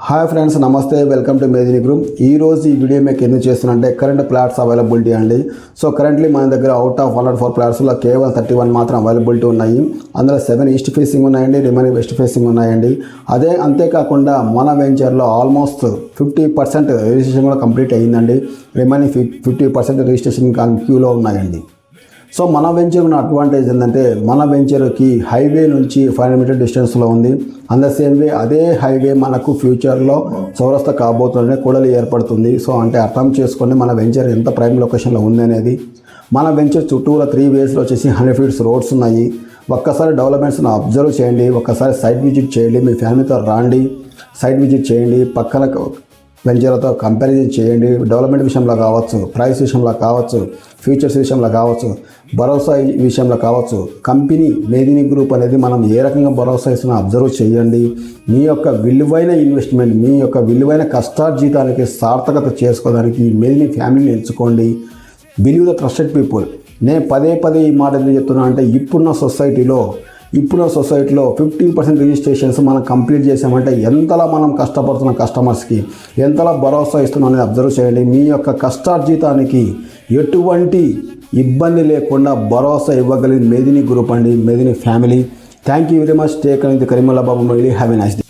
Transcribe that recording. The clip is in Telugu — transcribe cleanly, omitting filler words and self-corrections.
హాయ్ ఫ్రెండ్స్, నమస్తే. Welcome to Medini group. ఈ రోజు ఈ వీడియో మీకు ఎందుకు చేస్తున్నంటే కరెంట్ ప్లాట్స్ అవైలబిలిటీ అండి. సో కరెంట్లీ మన దగ్గర అవుట్ ఆఫ్ 104 ప్లాట్స్లో కేవలం 31 మాత్రం అవైలబిలిటీ ఉన్నాయి. అందులో 7 ఈస్ట్ ఫేసింగ్ ఉన్నాయండి, రిమైనింగ్ వెస్ట్ ఫేసింగ్ ఉన్నాయండి. అంతేకాకుండా మన వెంచర్లో ఆల్మోస్ట్ 50% రిజిస్ట్రేషన్ కూడా కంప్లీట్ అయ్యిందండి. రిమైనింగ్ 50% రిజిస్ట్రేషన్ క్యూలో ఉన్నాయండి. సో మన వెంచర్ ఉన్న అడ్వాంటేజ్ ఏంటంటే మన వెంచర్కి హైవే నుంచి 500 మీటర్ డిస్టెన్స్లో ఉంది. అండ్ ద సేమ్ వే అదే హైవే మనకు ఫ్యూచర్లో చౌరస్తా కాబోతుందనే కూడలి ఏర్పడుతుంది. సో అంటే అర్థం చేసుకోండి మన వెంచర్ ఎంత ప్రైమ్ లొకేషన్లో ఉంది అనేది. మన వెంచర్ చుట్టూరా 3 వేస్లో వచ్చేసి 100 ఫీట్స్ రోడ్స్ ఉన్నాయి. ఒక్కసారి డెవలప్మెంట్స్ని అబ్జర్వ్ చేయండి, ఒక్కసారి సైట్ విజిట్ చేయండి, మీ ఫ్యామిలీతో రాండి, సైట్ విజిట్ చేయండి, పక్కన వెంచర్లతో కంపారిజన్ చేయండి. డెవలప్మెంట్ విషయంలో కావచ్చు, ప్రైస్ విషయంలో కావచ్చు, ఫీచర్స్ విషయంలో కావచ్చు, భరోసా విషయంలో కావచ్చు. కంపెనీ మేదిని గ్రూప్ అనేది మనం ఏ రకంగా భరోసా ఇస్తున్నా అబ్జర్వ్ చేయండి. మీ యొక్క విలువైన ఇన్వెస్ట్మెంట్, మీ యొక్క విలువైన కష్టార్జితానికి సార్థకత చేసుకోవడానికి మేదిని ఫ్యామిలీని ఎంచుకోండి. Believe the trusted people. నేను పదే ఈ మాట ఎందుకు చెప్తున్నా అంటే ఇప్పుడున్న సొసైటీలో 50% రిజిస్ట్రేషన్స్ మనం కంప్లీట్ చేసామంటే ఎంతలా మనం కష్టపడుతున్న కస్టమర్స్కి ఎంతలా భరోసా ఇస్తున్నాం అనేది అబ్జర్వ్ చేయండి. మీ యొక్క కష్టార్జితానికి ఎటువంటి ఇబ్బంది లేకుండా భరోసా ఇవ్వగలిగిన మేదిని గ్రూప్ అండి, Medini family. Thank you very much. Take అనేది Karimulla Babu. Have a nice day.